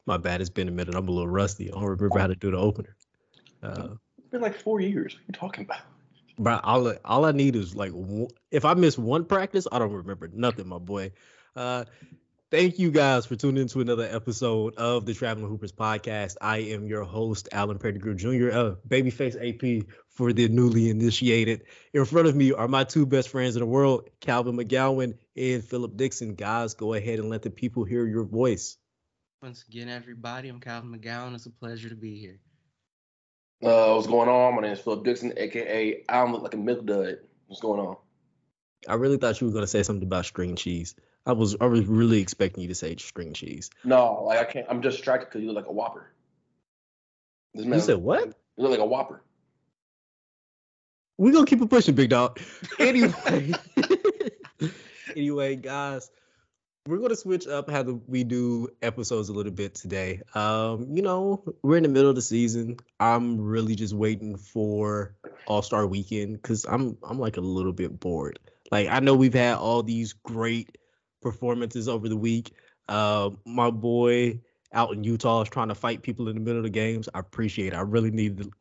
My bad. It's been a minute. I'm a little rusty. I don't remember how to do the opener. It's been like 4 years. What are you talking about? But all I need is like if I miss one practice, I don't remember nothing, my boy. Thank you guys for tuning into another episode of the Traveling Hoopers podcast. I am your host, Alan Pettigrew Jr., babyface AP for the newly initiated. In front of me are my two best friends in the world, Calvin McGowan and Philip Dixon. Guys, go ahead and let the people hear your voice. Once again, everybody, I'm Calvin McGowan. It's a pleasure to be here. What's going on? My name is Philip Dixon, aka I look like a milk dud. What's going on? I really thought you were gonna say something about string cheese. I was really expecting you to say string cheese. No, like I can't. I'm just distracted because you look like a Whopper. You said what? You look like a Whopper. We're gonna keep it pushing, big dog. Anyway, guys, we're gonna switch up how we do episodes a little bit today. We're in the middle of the season. I'm really just waiting for All-Star Weekend because I'm like a little bit bored. Like I know we've had all these great performances over the week. My boy out in Utah is trying to fight people in the middle of the games. I appreciate it. I really need them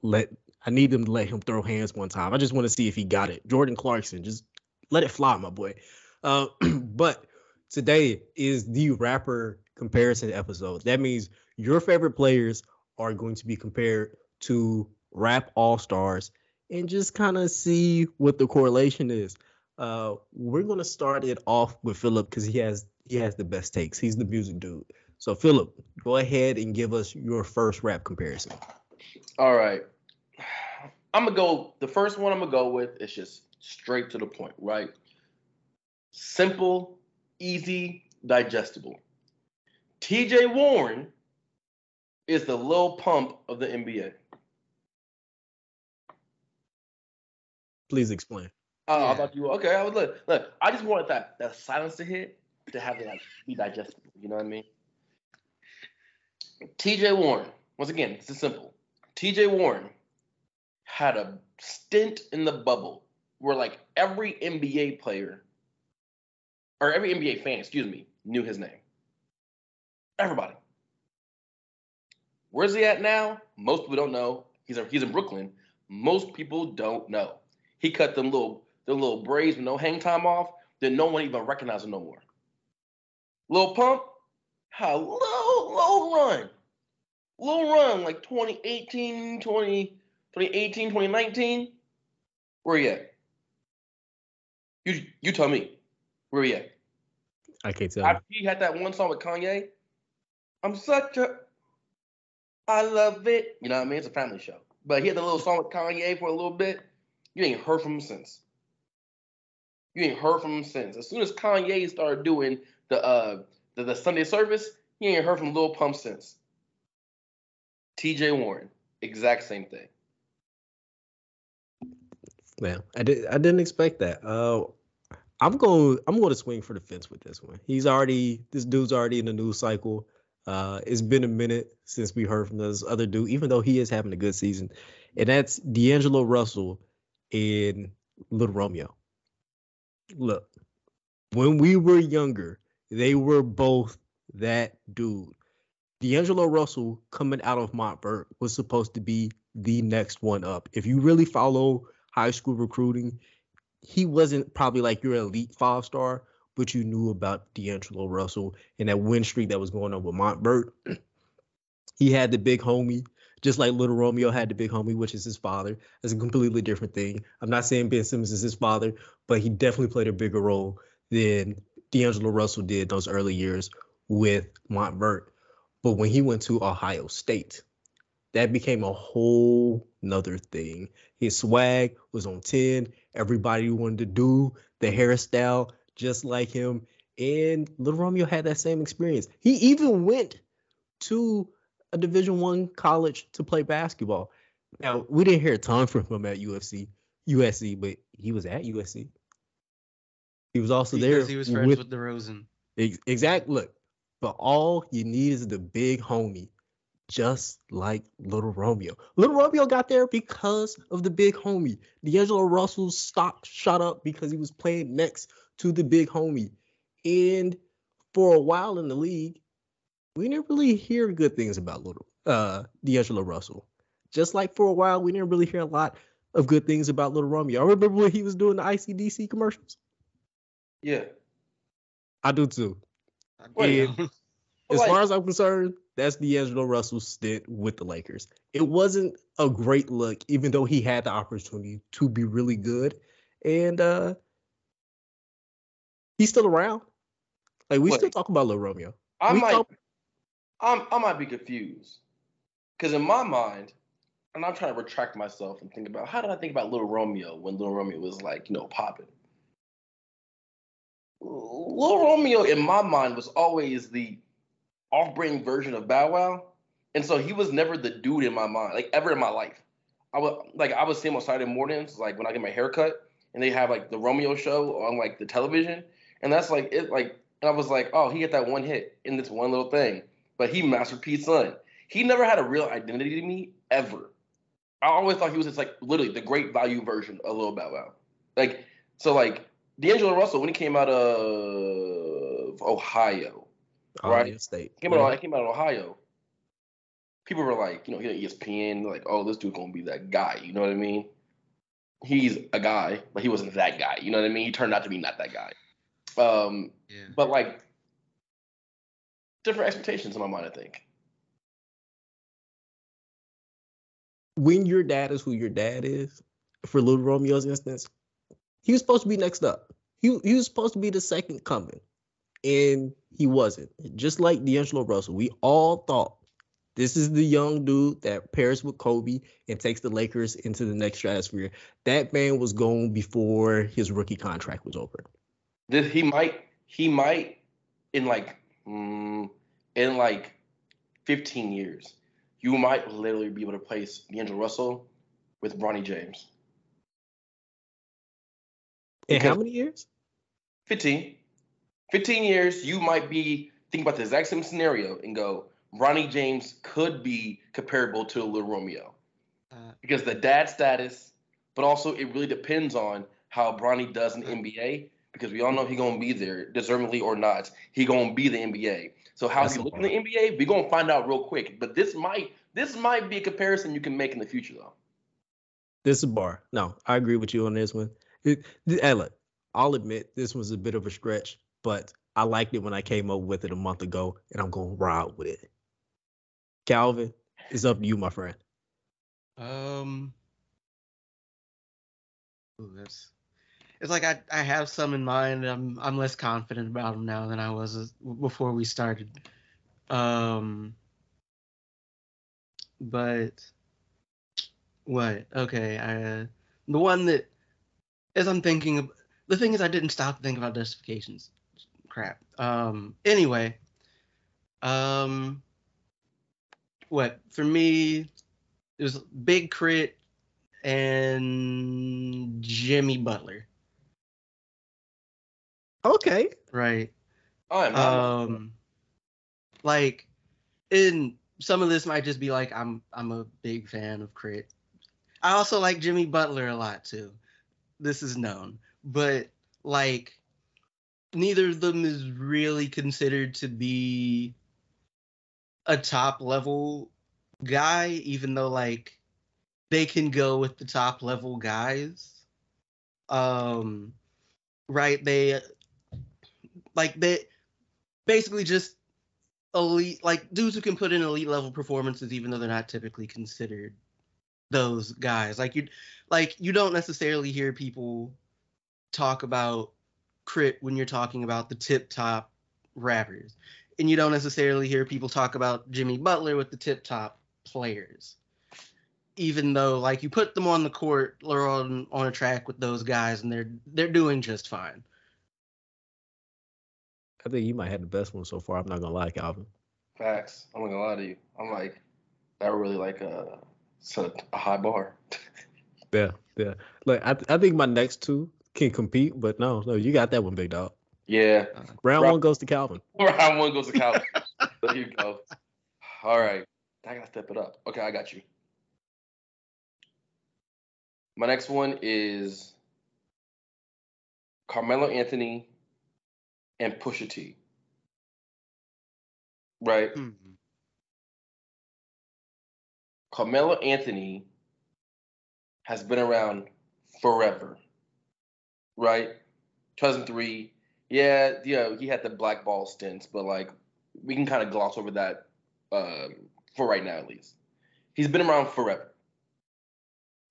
to let him throw hands one time. I just want to see if he got it. Jordan Clarkson, just let it fly, my boy. But today is the rapper comparison episode. That means your favorite players are going to be compared to rap all-stars and just kind of see what the correlation is. We're going to start it off with Philip because he has the best takes. He's the music dude. So Philip, go ahead and give us your first rap comparison. All right. The first one I'm going to go with is just straight to the point, right? Simple, easy, digestible. TJ Warren is the Lil Pump of the NBA. Please explain. I thought you were okay. I was look. I just wanted that silence to hit to have it be digestible. You know what I mean? TJ Warren. Once again, this is simple. TJ Warren had a stint in the bubble where like every NBA player or every NBA fan, knew his name. Everybody. Where's he at now? Most people don't know. He's in Brooklyn. Most people don't know. He cut them little braids with no hang time off. Then no one even recognized him no more. Lil Pump had a low run. Low run like 2018, 2019. Where he at? You tell me. Where he at? I can't tell. He had that one song with Kanye. I love it. You know what I mean? It's a family show. But he had the little song with Kanye for a little bit. You ain't heard from him since. As soon as Kanye started doing the Sunday service, you ain't heard from Lil Pump since. TJ Warren, exact same thing. Man, I didn't expect that. I'm going to swing for the fence with this one. This dude's already in the news cycle. It's been a minute since we heard from this other dude, even though he is having a good season. And that's D'Angelo Russell in Little Romeo. Look, when we were younger, they were both that dude. D'Angelo Russell coming out of Montverde was supposed to be the next one up. If you really follow high school recruiting, he wasn't probably like your elite 5-star, but you knew about D'Angelo Russell and that win streak that was going on with Montverde. He had the big homie, just like Little Romeo had the big homie, which is his father. That's a completely different thing. I'm not saying Ben Simmons is his father, but he definitely played a bigger role than D'Angelo Russell did those early years with Montverde. But when he went to Ohio State, that became a whole nother thing. His swag was on 10. Everybody wanted to do the hairstyle just like him. And Little Romeo had that same experience. He even went to a Division I college to play basketball. Now, we didn't hear a ton from him at USC, but he was at USC. He was also there. Because he was friends with DeRozan. Exactly. Look, but all you need is the big homie, just like Little Romeo. Little Romeo got there because of the big homie. D'Angelo Russell's stock shot up because he was playing next to the big homie. And for a while in the league, we didn't really hear good things about D'Angelo Russell. Just like for a while, we didn't really hear a lot of good things about Little Romeo. I remember when he was doing the ICDC commercials. Yeah. I do too. Wait. And as far as I'm concerned, that's D'Angelo Russell's stint with the Lakers. It wasn't a great look, even though he had the opportunity to be really good. And he's still around. Like we still talk about Lil Romeo. I might be confused. Because in my mind, and I'm trying to retract myself and think about how did I think about Little Romeo when Little Romeo was like, popping. Little Romeo in my mind was always the off-brand version of Bow Wow. And so he was never the dude in my mind, like ever in my life. I would see him on Saturday mornings, like when I get my hair cut, and they have like the Romeo show on like the television. And that's like it like and I was like, oh, he hit that one hit in this one little thing. But he Master P's son. He never had a real identity to me ever. I always thought he was just like literally the great value version of Lil Bow Wow. Like D'Angelo Russell when he came out of Ohio. Right? State. He came out of Ohio. People were like, he on ESPN, like, oh, this dude's gonna be that guy. You know what I mean? He's a guy, but he wasn't that guy. You know what I mean? He turned out to be not that guy. But like different expectations in my mind, I think. When your dad is who your dad is, for Little Romeo's instance, he was supposed to be next up. He was supposed to be the second coming, and he wasn't. Just like D'Angelo Russell, we all thought this is the young dude that pairs with Kobe and takes the Lakers into the next stratosphere. That man was gone before his rookie contract was over. He might in like 15 years, you might literally be able to place D'Angelo Russell with Bronny James. In how many years? 15. 15 years, you might be thinking about the exact same scenario and go, Bronny James could be comparable to Lil Romeo. Because the dad status, but also it really depends on how Bronny does in the NBA, because we all know he's going to be there, deservingly or not. He's going to be the NBA. So how he looks in the NBA, we're going to find out real quick. But this might be a comparison you can make in the future, though. This is a bar. No, I agree with you on this one. Hey, look, I'll admit this was a bit of a stretch, but I liked it when I came up with it a month ago, and I'm going to ride with it. Calvin, it's up to you, my friend. It's like I have some in mind. I'm less confident about them now than I was before we started. But what? Okay, the one that as I'm thinking of, the thing is I didn't stop to think about justifications. Crap. Anyway. What for me? It was Big Crit and Jimmy Butler. Okay. Right. Oh, like, in some of this might just be like I'm a big fan of Crit. I also like Jimmy Butler a lot too. This is known, but like neither of them is really considered to be a top level guy, even though like they can go with the top level guys. Right? They basically just elite, like dudes who can put in elite level performances, even though they're not typically considered those guys. Like you don't necessarily hear people talk about Crit when you're talking about the tip top rappers, and you don't necessarily hear people talk about Jimmy Butler with the tip top players, even though like you put them on the court or on a track with those guys and they're doing just fine. I think you might have the best one so far. I'm not gonna lie, Calvin. Facts. I'm not gonna lie to you. I'm like, that really like set a high bar. Yeah. Like I think my next two can compete, but no, you got that one, big dog. Yeah. Round one goes to Calvin. Round one goes to Calvin. There you go. All right. I gotta step it up. Okay, I got you. My next one is Carmelo Anthony and Pusha T. right? Hmm. Carmelo Anthony has been around forever, right? 2003, yeah, he had the black ball stints, but like we can kind of gloss over that for right now at least. He's been around forever,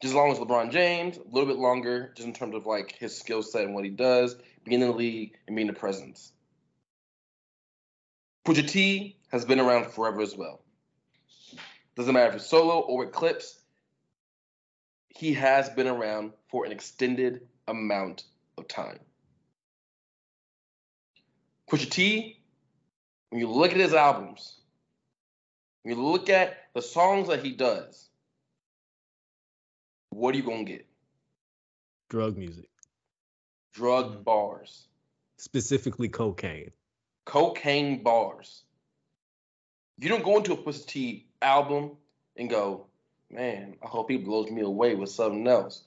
just as long as LeBron James, a little bit longer, just in terms of like his skill set and what he does, being in the league and being the presence. Pusha T has been around forever as well. Doesn't matter if it's solo or with clips, he has been around for an extended amount of time. Pusha T, when you look at his albums, when you look at the songs that he does, what are you gonna get? Drug music, Drug bars, specifically cocaine. cocaine bars. You don't go into a Pusha T album and go, man, I hope he blows me away with something else.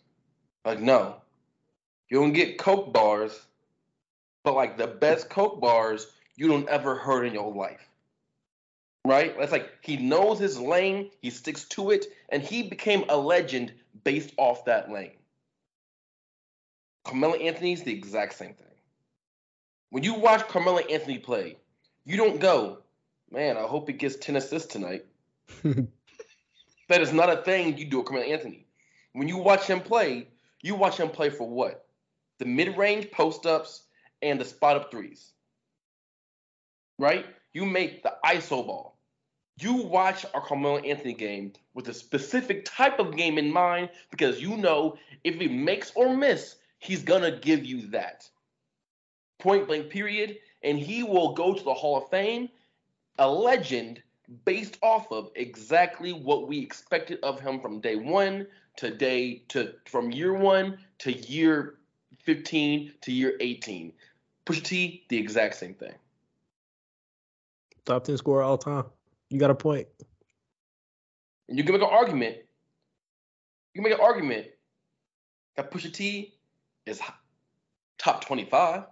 Like, no. You don't get coke bars, but like the best coke bars you don't ever heard in your life. Right? That's like he knows his lane, he sticks to it, and he became a legend based off that lane. Carmelo Anthony's the exact same thing. When you watch Carmelo Anthony play, you don't go, man, I hope he gets 10 assists tonight. That is not a thing you do with Carmelo Anthony. When you watch him play for what? The mid-range post-ups and the spot-up threes. Right? You make the ISO ball. You watch a Carmelo Anthony game with a specific type of game in mind because you know if he makes or miss, he's going to give you that. Point blank period. And he will go to the Hall of Fame, a legend based off of exactly what we expected of him from day one from year 1 to year 15 to year 18. Pusha T, the exact same thing. Top 10 scorer all time. You got a point. And you can make an argument. That Pusha T is top 25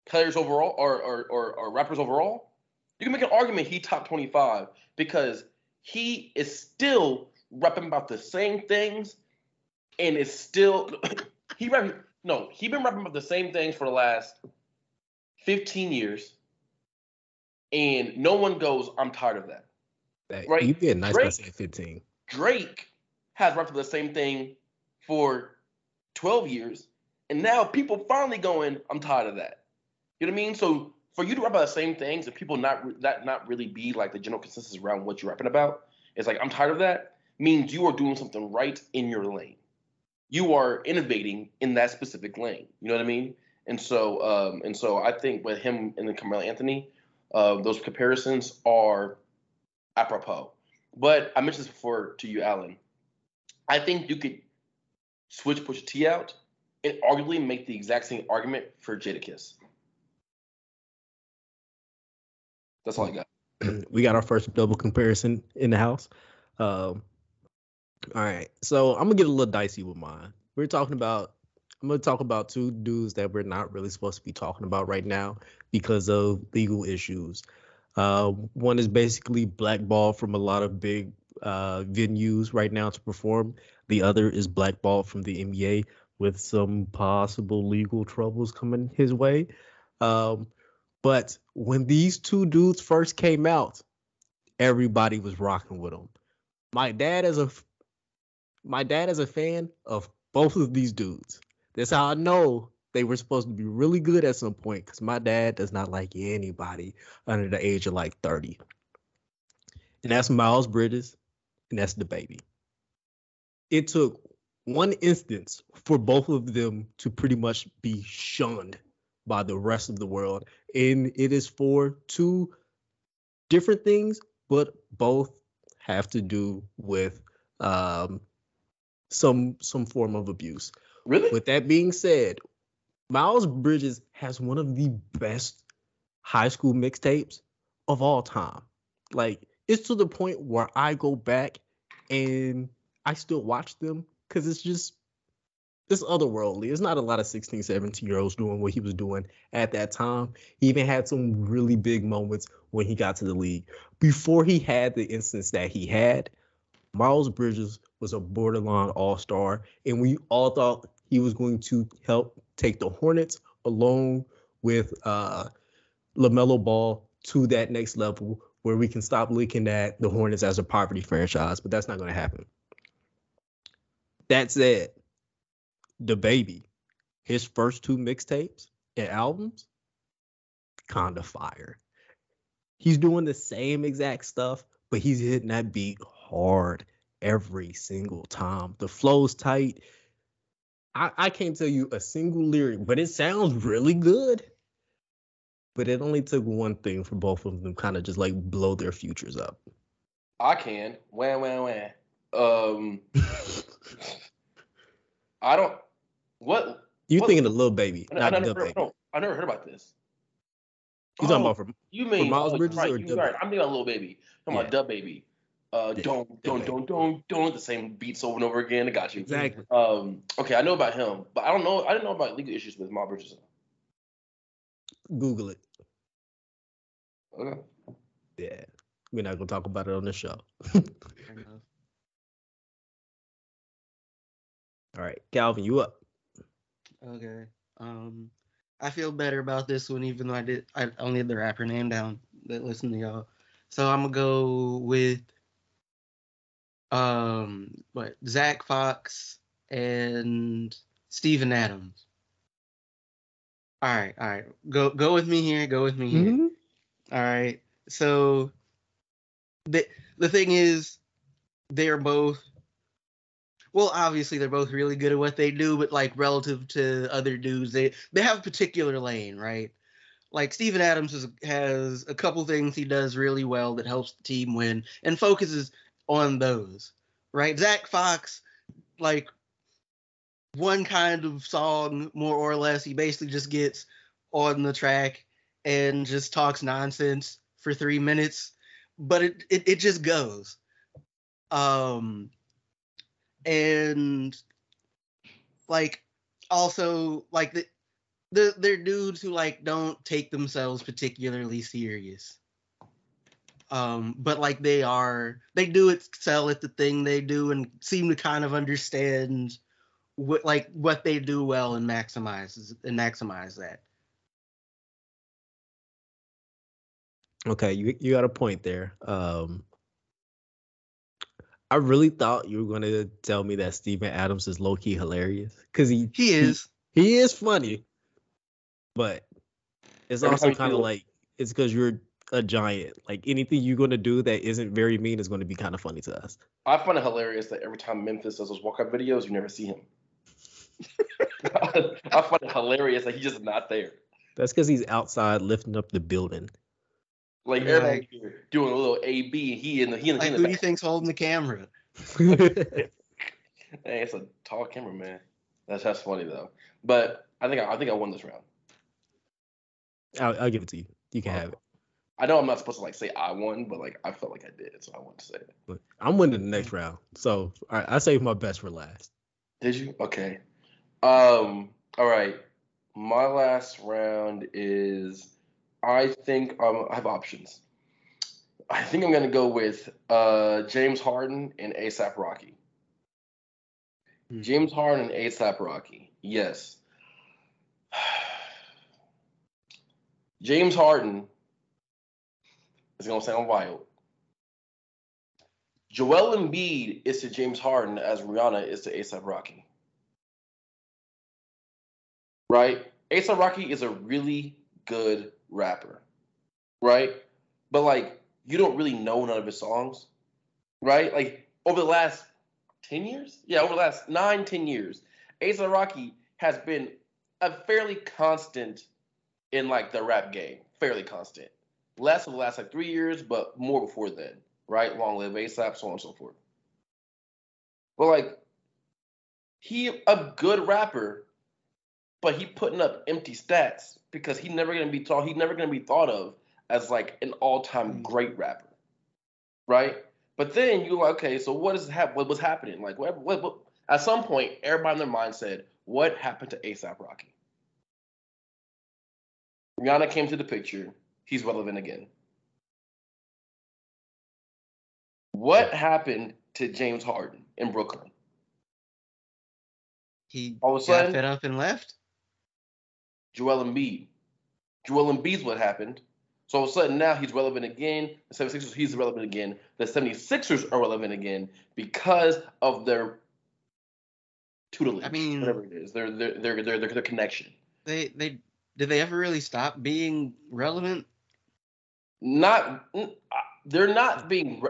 players overall or rappers overall. You can make an argument he top 25 because he is still rapping about the same things and is still he's been rapping about the same things for the last 15 years and no one goes, I'm tired of that. Right? You being nice by saying 15. Drake has rapped the same thing for 12 years and now people finally going, I'm tired of that. You know what I mean? So for you to rap about the same things and people not really be like the general consensus around what you're rapping about, it's like I'm tired of that, means you are doing something right in your lane. You are innovating in that specific lane. You know what I mean? And so I think with him and the Carmelo Anthony, those comparisons are apropos. But I mentioned this before to you, Alan. I think you could switch Pusha T out and arguably make the exact same argument for Jadakiss. That's all I got. We got our first double comparison in the house. All right, so I'm gonna get a little dicey with mine. I'm gonna talk about two dudes that we're not really supposed to be talking about right now because of legal issues. One is basically blackballed from a lot of big venues right now to perform. The other is blackballed from the NBA with some possible legal troubles coming his way. But when these two dudes first came out, everybody was rocking with them. My dad is a fan of both of these dudes. That's how I know they were supposed to be really good at some point because my dad does not like anybody under the age of like 30. And that's Miles Bridges and that's DaBaby. It took one instance for both of them to pretty much be shunned by the rest of the world. And it is for two different things, but both have to do with some form of abuse. Really? With that being said, Miles Bridges has one of the best high school mixtapes of all time. Like, it's to the point where I go back and I still watch them because it's just It's otherworldly. It's not a lot of 16, 17-year-olds doing what he was doing at that time. He even had some really big moments when he got to the league. Before he had the instance that he had, Miles Bridges was a borderline all-star, and we all thought he was going to help take the Hornets along with LaMelo Ball to that next level where we can stop looking at the Hornets as a poverty franchise, but that's not going to happen. That said, the baby, his first 2 mixtapes and albums, kind of fire. He's doing the same exact stuff, but he's hitting that beat hard every single time. The flow's tight. I can't tell you a single lyric, but it sounds really good. But it only took one thing for both of them kind of just like blow their futures up. I can. Wham. I don't. What? You what, thinking of Lil Baby, I not never, the Baby. no, I never heard about this. You talking about you mean Miles Bridges right, or you right. I'm thinking about Lil Baby. I'm talking about Dub Baby. Don't, the same beats over and over again. I got you. Exactly. Okay, I know about him, but I didn't know about legal issues with Miles Bridges. Google it. Okay. Yeah. We're not gonna talk about it on the show. All right, Calvin, you up? Okay. I feel better about this one, even though I only had the rapper name down that listened to y'all. So I'm gonna go with Zach Fox and Steven Adams. All right. Go with me here. Mm-hmm. All right. So the thing is, they're both. Well, obviously they're both really good at what they do, but like relative to other dudes, they have a particular lane, right? Like Steven Adams has a couple things he does really well that helps the team win and focuses on those, right? Zach Fox, like one kind of song, more or less, he basically just gets on the track and just talks nonsense for 3 minutes, but it just goes. And like also like they're dudes who like don't take themselves particularly serious. But like they do excel at the thing they do and seem to kind of understand what they do well and maximize that. Okay, you got a point there. I really thought you were gonna tell me that Steven Adams is low key hilarious because he is funny, but it's also kind of like it's because you're a giant. Like anything you're gonna do that isn't very mean is going to be kind of funny to us. I find it hilarious that every time Memphis does those walkout videos, you never see him. I find it hilarious that he's just not there. That's because he's outside lifting up the building. Like everybody here doing a little AB, and he in the like who do you think's holding the camera? Hey, it's a tall camera, man. That's funny though. But I think I won this round. I'll give it to you. You can have it. I know I'm not supposed to like say I won, but like I felt like I did, so I wanted to say it. But I'm winning the next round, so all right, I saved my best for last. Did you? Okay. All right. My last round is. I think I have options. I think I'm gonna go with James Harden and A$AP Rocky. James Harden and A$AP Rocky. Yes. James Harden is gonna sound wild. Joel Embiid is to James Harden as Rihanna is to A$AP Rocky. Right? A$AP Rocky is a really good rapper, right? But like you don't really know none of his songs, right? Like over the last 10 years, over the last 9-10 years, A$AP Rocky has been a fairly constant in like the rap game, fairly constant. Less for the last like 3 years, but more before then, right? Long live A$AP, so on and so forth. But like he a good rapper. But he putting up empty stats because he's never gonna be thought of as like an all-time great rapper, right? But then you're like, okay, so what was happening? Like, what? At some point, everybody in their mind said, what happened to ASAP Rocky? Rihanna came to the picture. He's relevant again. What happened to James Harden in Brooklyn? He All of a got sudden, fed up and left. Joel Embiid. Joel Embiid's what happened. So all of a sudden now he's relevant again. The 76ers, he's relevant again. The 76ers are relevant again because of their tutelage, I mean, whatever it is, their connection. They did they ever really stop being relevant? They're not being.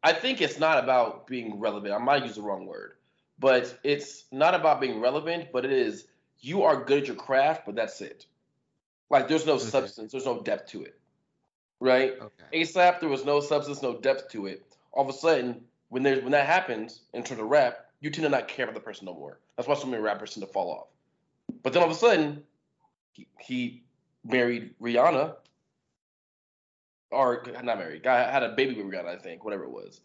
I think it's not about being relevant. I might use the wrong word, but it's not about being relevant. But it is, you are good at your craft, but that's it. Like there's no substance, there's no depth to it, right? Okay. ASAP, there was no substance, no depth to it. All of a sudden, when that happens in terms of rap, you tend to not care about the person no more. That's why so many rappers tend to fall off. But then all of a sudden, he married Rihanna, or not married, guy had a baby with Rihanna, I think, whatever it was.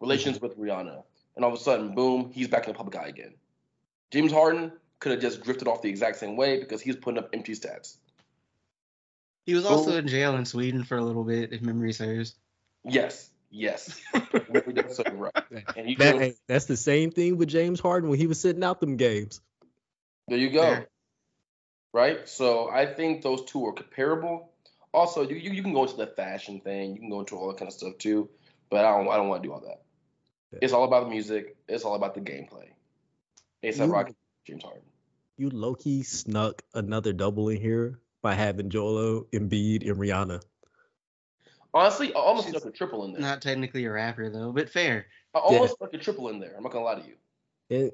Relations with Rihanna. And all of a sudden, boom, he's back in the public eye again. James Harden could have just drifted off the exact same way because he's putting up empty stats. He was also in jail in Sweden for a little bit, if memory serves. Yes. That's so right. And that's the same thing with James Harden when he was sitting out them games. There you go. Fair. Right? So I think those two are comparable. Also, you can go into the fashion thing. You can go into all that kind of stuff too. But I don't want to do all that. Yeah. It's all about the music. It's all about the gameplay. A$AP Rocky, James Harden. You low-key snuck another double in here by having Joel Embiid and Rihanna. Honestly, I almost snuck a triple in there. Not technically a rapper though, but fair. I almost snuck a triple in there. I'm not gonna lie to you.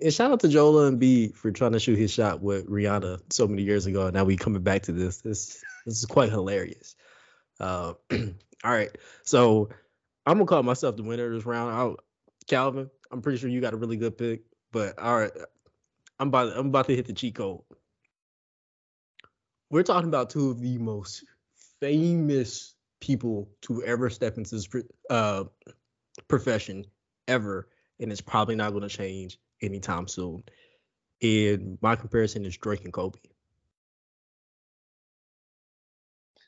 And shout out to Joel Embiid for trying to shoot his shot with Rihanna so many years ago. Now we coming back to this. This is quite hilarious. All right, so I'm gonna call myself the winner of this round. Calvin, I'm pretty sure you got a really good pick, but all right, I'm about to hit the cheat code. We're talking about two of the most famous people to ever step into this profession ever, and it's probably not going to change anytime soon. And my comparison is Drake and Kobe.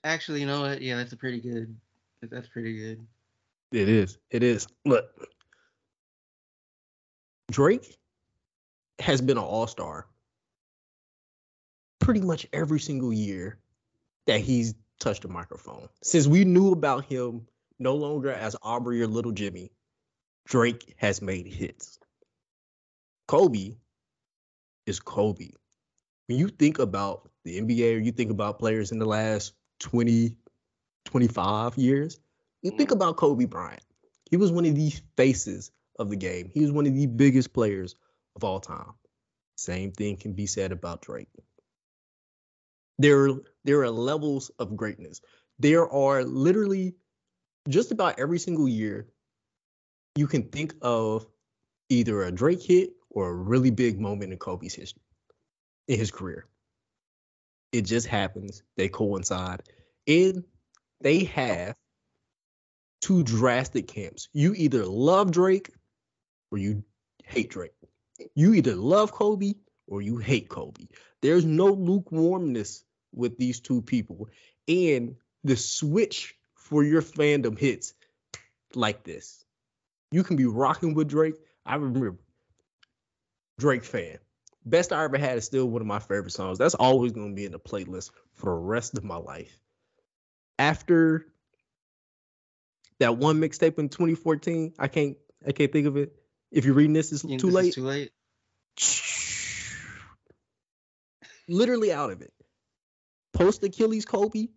Actually, you know what? Yeah, that's pretty good. That's pretty good. It is. Look, Drake has been an all-star pretty much every single year that he's touched a microphone. Since we knew about him no longer as Aubrey or Little Jimmy, Drake has made hits. Kobe is Kobe. When you think about the NBA or you think about players in the last 20, 25 years, you think about Kobe Bryant. He was one of the faces of the game. He was one of the biggest players of all time. Same thing can be said about Drake. There are levels of greatness. There are literally just about every single year you can think of either a Drake hit or a really big moment in Kobe's history, in his career. It just happens. They coincide. And they have two drastic camps. You either love Drake or you hate Drake. You either love Kobe or you hate Kobe. There's no lukewarmness with these two people. And the switch for your fandom hits like this. You can be rocking with Drake. I remember Drake fan. Best I Ever Had is still one of my favorite songs. That's always going to be in the playlist for the rest of my life. After that one mixtape in 2014, I can't think of it. If you're reading this, it's too late. It's too late. Literally out of it. Post Achilles Kobe,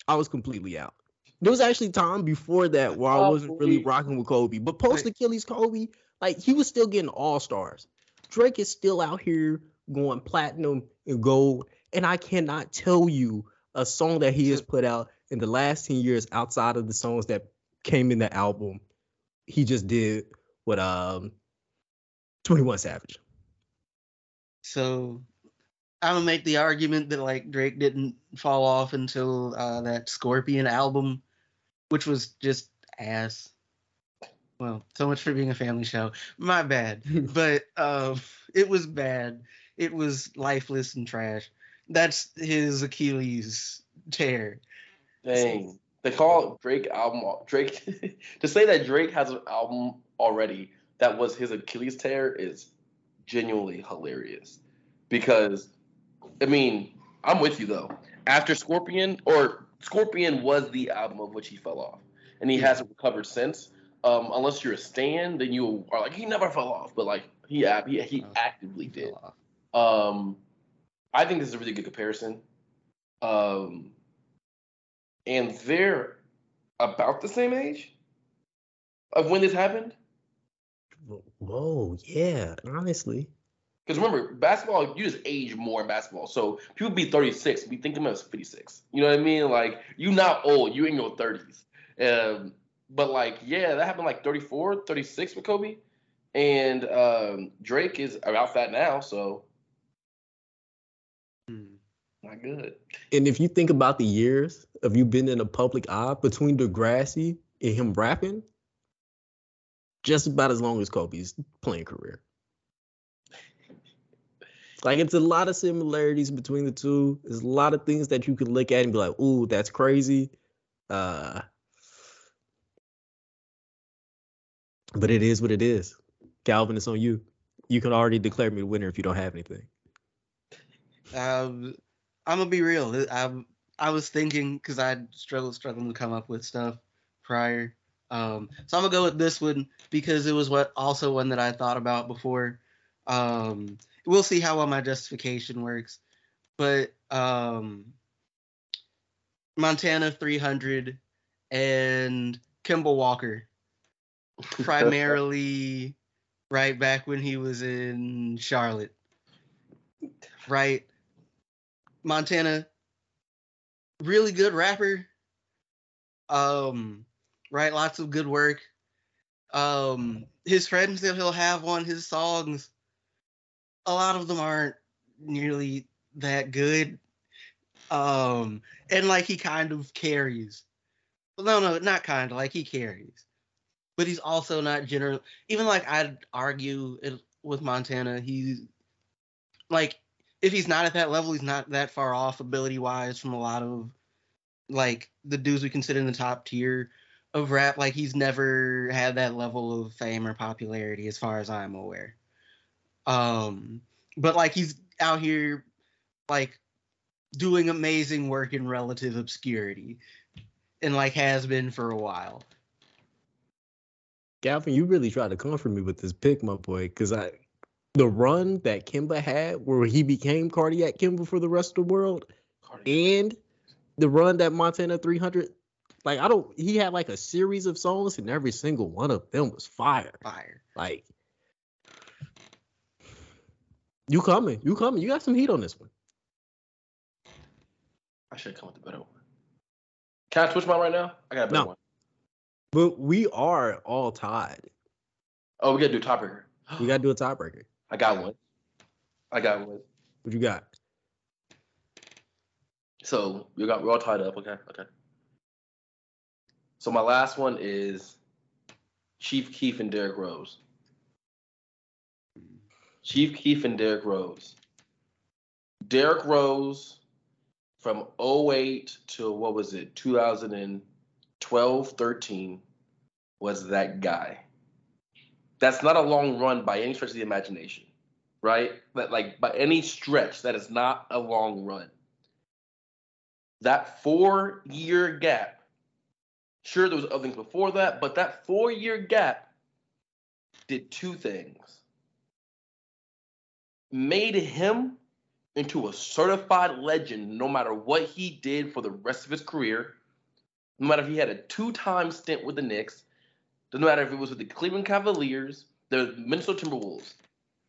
I was completely out. There was actually time before that where I wasn't really rocking with Kobe. But post Achilles Kobe, like he was still getting all-stars. Drake is still out here going platinum and gold. And I cannot tell you a song that he has put out in the last 10 years outside of the songs that came in the album he just did with 21 Savage. So I'm gonna make the argument that like Drake didn't fall off until that Scorpion album, which was just ass. Well, so much for being a family show. My bad. But it was bad. It was lifeless and trash. That's his Achilles tear. Dang. They call Drake album Drake to say that Drake has an album already that was his Achilles tear is genuinely hilarious. Because I mean, I'm with you though. After Scorpion was the album of which he fell off. And he hasn't recovered since. Unless you're a stan, then you are like he never fell off, but like he actively did. I think this is a really good comparison. And they're about the same age of when this happened. Whoa, yeah, honestly. Because remember, basketball, you just age more in basketball. So people be 36, we think of them as 56. You know what I mean? Like, you're not old, you in your 30s. But like, yeah, that happened like 34, 36 with Kobe. And Drake is about that now, so not good. And if you think about the years of you been in a public eye between Degrassi and him rapping, just about as long as Kobe's playing career. Like, it's a lot of similarities between the two. There's a lot of things that you can look at and be like, ooh, that's crazy. But it is what it is. Calvin, it's on you. You can already declare me the winner if you don't have anything. I'm gonna be real. I was thinking because I struggling to come up with stuff prior. So I'm gonna go with this one because it was also one that I thought about before. We'll see how well my justification works, but Montana 300 and Kimball Walker, primarily right back when he was in Charlotte, right? Montana, really good rapper. Right, lots of good work. His friends that he'll have on his songs, a lot of them aren't nearly that good. And like he kind of carries. Well, no, not kind of, like he carries. But he's also not general. Even like I'd argue with Montana, he's like, if he's not at that level, he's not that far off ability-wise from a lot of like the dudes we consider in the top tier of rap. Like he's never had that level of fame or popularity as far as I'm aware. But like he's out here like doing amazing work in relative obscurity and like has been for a while. Calvin, you really tried to comfort me with this pick, my boy, because the run that Kimba had where he became Cardiac Kimba for the rest of the world and the run that Montana 300, like he had like a series of songs and every single one of them was fire. Like, you coming. You got some heat on this one. I should come with a better one. Can I switch mine right now? I got a better one. But we are all tied. Oh, we got to do a tiebreaker. We got to do a tiebreaker. I got one. What you got? So we're all tied up. Okay. So my last one is Chief Keef and Derrick Rose. Chief Keef and Derrick Rose. Derrick Rose from 08 to 2012, 13 was that guy. That's not a long run by any stretch of the imagination, right? But like by any stretch, that is not a long run. That 4-year gap, sure, there was other things before that, but that 4-year gap did two things. Made him into a certified legend no matter what he did for the rest of his career, no matter if he had a 2-time stint with the Knicks, doesn't matter if it was with the Cleveland Cavaliers, the Minnesota Timberwolves.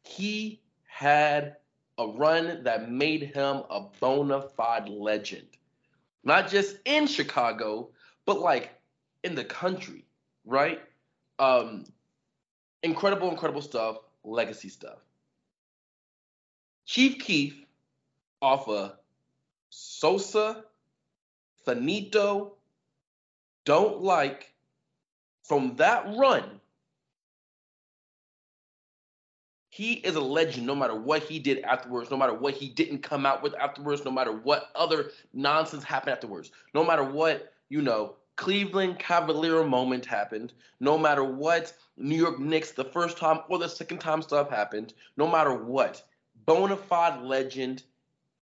He had a run that made him a bona fide legend. Not just in Chicago, but like in the country, right? Incredible stuff, legacy stuff. Chief Keef off of Sosa, Finito, Don't Like, from that run, he is a legend no matter what he did afterwards, no matter what he didn't come out with afterwards, no matter what other nonsense happened afterwards, no matter what, Cleveland Cavalier moment happened, no matter what New York Knicks the first time or the second time stuff happened, no matter what, bona fide legend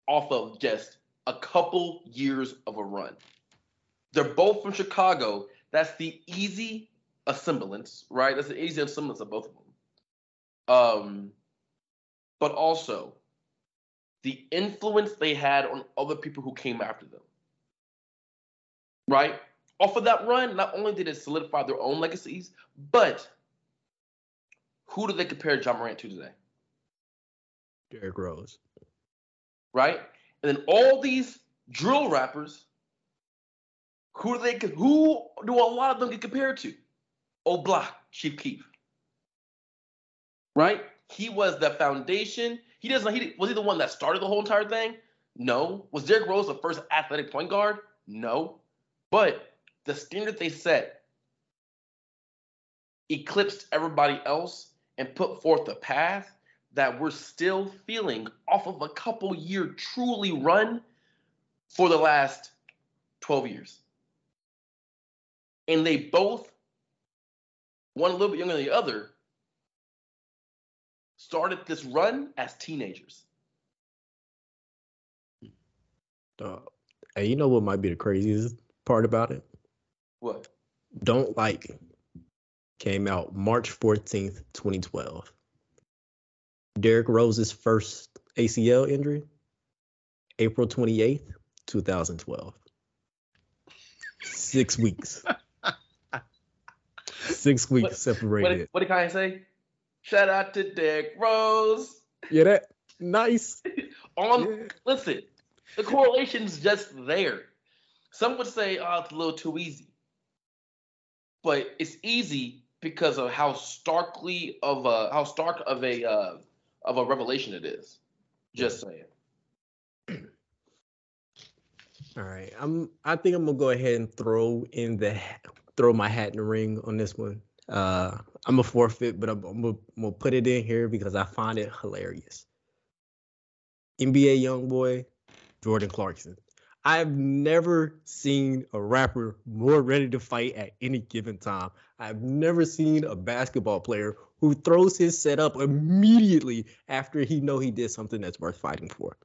off of just a couple years of a run. They're both from Chicago. That's the easy assemblance, right? That's the easy assemblance of both of them. But also the influence they had on other people who came after them, right? Off of that run, not only did it solidify their own legacies, but who do they compare John Morant to today? Derrick Rose. Right? And then all these drill rappers, who do a lot of them get compared to? Block, Chief Keef. Right? He was the foundation. Was he the one that started the whole entire thing? No. Was Derrick Rose the first athletic point guard? No. But the standard they set eclipsed everybody else and put forth a path that we're still feeling off of a couple year truly run for the last 12 years. And they both, one a little bit younger than the other, started this run as teenagers. Hey, you know what might be the craziest part about it? What? Don't Like came out March 14th, 2012. Derrick Rose's first ACL injury, April 28th, 2012. 6 weeks. 6 weeks separated. What did Kanye say? Shout out to Derrick Rose. Yeah, that nice. Listen, the correlation's just there. Some would say, "Oh, it's a little too easy," but it's easy because of how stark of a revelation it is. Just saying. All right, I think I'm gonna go ahead and throw my hat in the ring on this one. I'm a forfeit, but I'm gonna put it in here because I find it hilarious. NBA YoungBoy, Jordan Clarkson. I've never seen a rapper more ready to fight at any given time. I've never seen a basketball player who throws his set up immediately after he did something that's worth fighting for.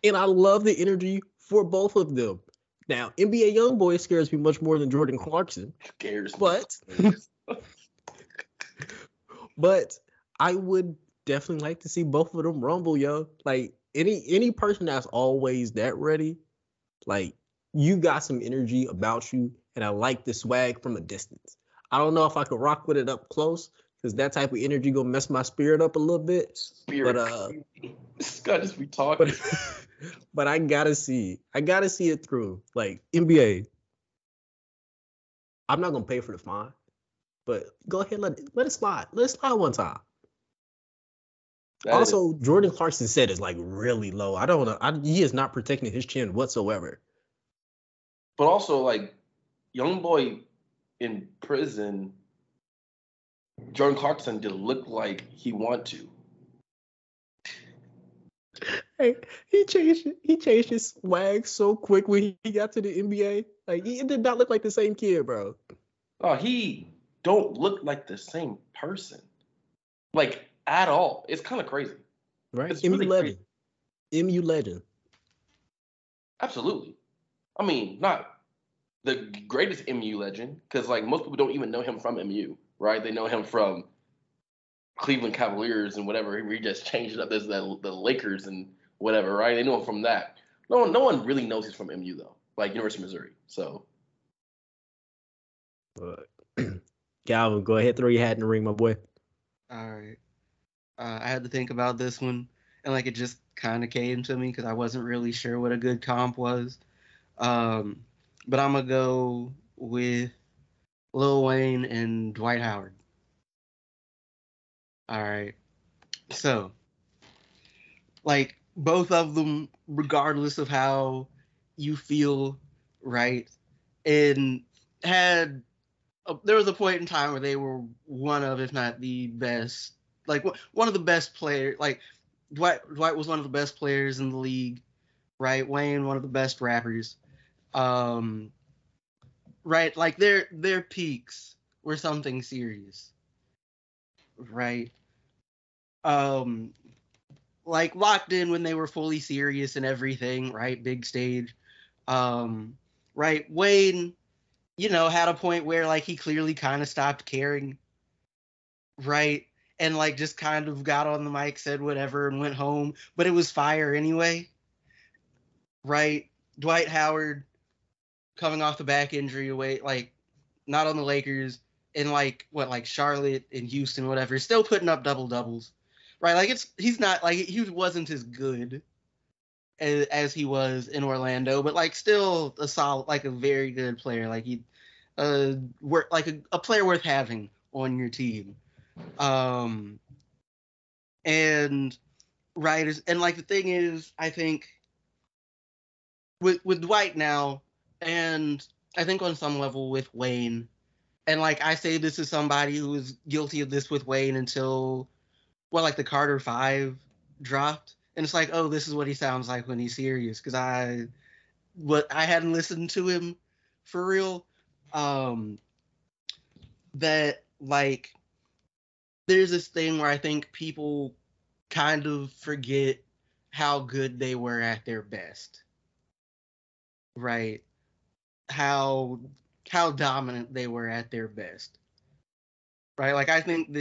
And I love the energy for both of them. Now, NBA YoungBoy scares me much more than Jordan Clarkson. Scares me. But I would definitely like to see both of them rumble, yo. Like any person that's always that ready, like you got some energy about you, and I like the swag from a distance. I don't know if I could rock with it up close because that type of energy gonna mess my spirit up a little bit. This guy just be talking. But I gotta see it through. Like NBA, I'm not gonna pay for the fine, but go ahead, let it slide. Let it slide one time. Also, Jordan Clarkson said is like really low. I don't know. He is not protecting his chin whatsoever. But also, like, YoungBoy in prison, Jordan Clarkson didn't look like he want to. Hey, he changed his swag so quick when he got to the NBA. Like, he did not look like the same kid, bro. Oh, he don't look like the same person. Like, at all. It's kind of crazy. Right? It's MU really legend. crazy. MU legend. Absolutely. I mean, not the greatest MU legend, because like most people don't even know him from MU, right? They know him from Cleveland Cavaliers and whatever. He just changed it up as the Lakers and whatever, right? They know him from that. No one really knows he's from MU though, like University of Missouri. So, Calvin, go ahead, throw your hat in the ring, my boy. All right. I had to think about this one, and like it just kind of came to me because I wasn't really sure what a good comp was. But I'm gonna go with Lil Wayne and Dwight Howard. All right. So, like both of them, regardless of how you feel, right, and had there was a point in time where they were one of, if not the best, like one of the best players. Like Dwight was one of the best players in the league, right? Wayne, one of the best rappers. Right, like their peaks were something serious, right? Um, like Locked In when they were fully serious and everything, right? Big stage. Right, Wayne, had a point where like he clearly kind of stopped caring, right? And like just kind of got on the mic, said whatever, and went home, but it was fire anyway, right? Dwight Howard coming off the back injury away, like not on the Lakers, in like Charlotte and Houston, whatever, still putting up double doubles, right? Like he's not like he wasn't as good as he was in Orlando, but like still a solid, like a very good player, like like a player worth having on your team. And right, and like the thing is, I think with Dwight now, and I think on some level with Wayne. And like I say, this is somebody who was guilty of this with Wayne until like the Carter 5 dropped, and it's like, oh, this is what he sounds like when he's serious, because I hadn't listened to him for real. That like there's this thing where I think people kind of forget how good they were at their best, right? How dominant they were at their best, right? Like I think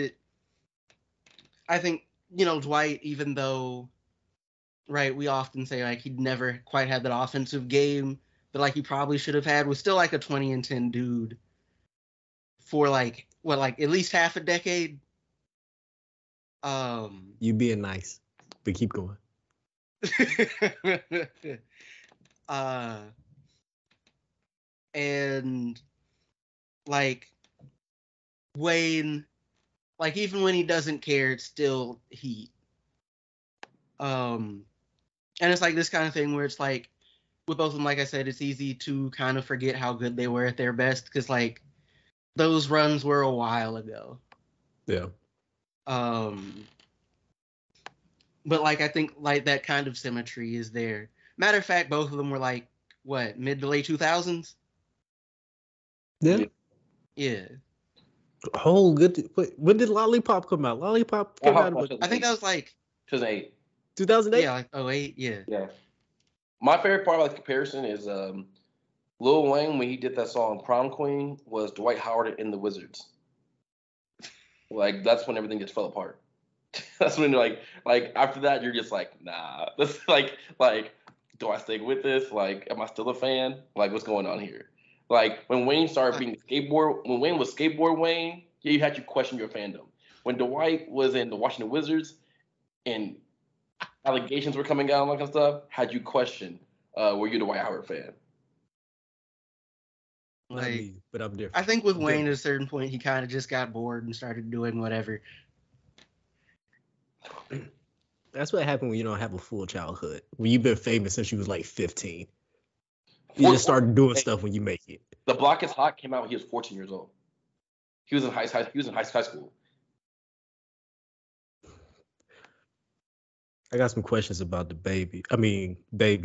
Dwight, even though, right, we often say like he'd never quite had that offensive game that like he probably should have had, was still like a 20 and 10 dude for like at least half a decade. You being nice, but keep going. And like Wayne, like even when he doesn't care, it's still heat. And it's like this kind of thing where it's like with both of them, like I said, it's easy to kind of forget how good they were at their best because like those runs were a while ago. Yeah. But like I think like that kind of symmetry is there. Matter of fact, both of them were like what, mid to late 2000s? Yeah. Yeah. Oh, good. Wait, when did Lollipop come out? Lollipop came out. I think that was like 2008. 2008. Yeah, like 08. Yeah. Yeah. My favorite part about the comparison is Lil Wayne, when he did that song "Prom Queen," was Dwight Howard in the Wizards. Like that's when everything just fell apart. That's when like after that you're just like, nah. That's like do I stick with this? Like, am I still a fan? Like, what's going on here? Like when Wayne started being when Wayne was skateboard Wayne, yeah, you had to question your fandom. When Dwight was in the Washington Wizards and allegations were coming out and all that kind of stuff, had you question were you the Dwight Howard fan? Not me, but I'm different. I think with Wayne at a certain point he kind of just got bored and started doing whatever. That's what happened when you don't have a full childhood. When you've been famous since you was like 15. You just start doing stuff when you make it. The Block is Hot came out when he was 14 years old. He was in high school. I got some questions about the baby,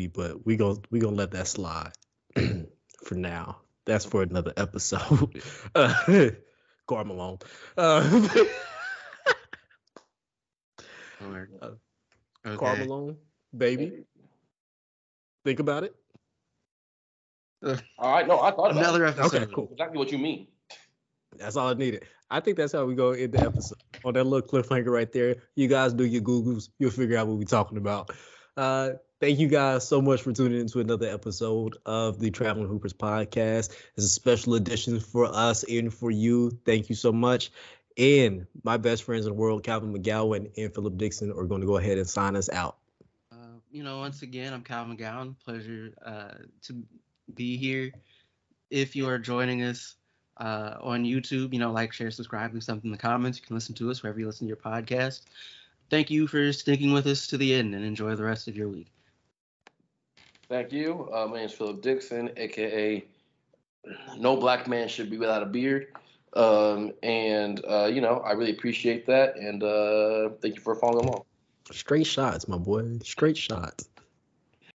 but we gonna let that slide for now. That's for another episode. Gar Malone. Gar Malone, baby. Think about it. All right, no, I thought about another it. episode. Okay, cool. Exactly what you mean. That's all I needed. I think that's how we go in the episode. On that little cliffhanger right there. You guys do your Googles. You'll figure out what we're talking about. Thank you guys so much for tuning into another episode of the Traveling Hoopers podcast. It's a special edition for us and for you. Thank you so much. And my best friends in the world, Calvin McGowan and Philip Dixon, are going to go ahead and sign us out. Once again, I'm Calvin McGowan. Pleasure to be here. If you are joining us on YouTube, like, share, subscribe, leave something in the comments. You can listen to us wherever you listen to your podcast. Thank you for sticking with us to the end, and enjoy the rest of your week. Thank you. My name is Philip Dixon, a.k.a. No Black Man Should Be Without a Beard. I really appreciate that, and thank you for following along. Straight shots, my boy. Straight shots.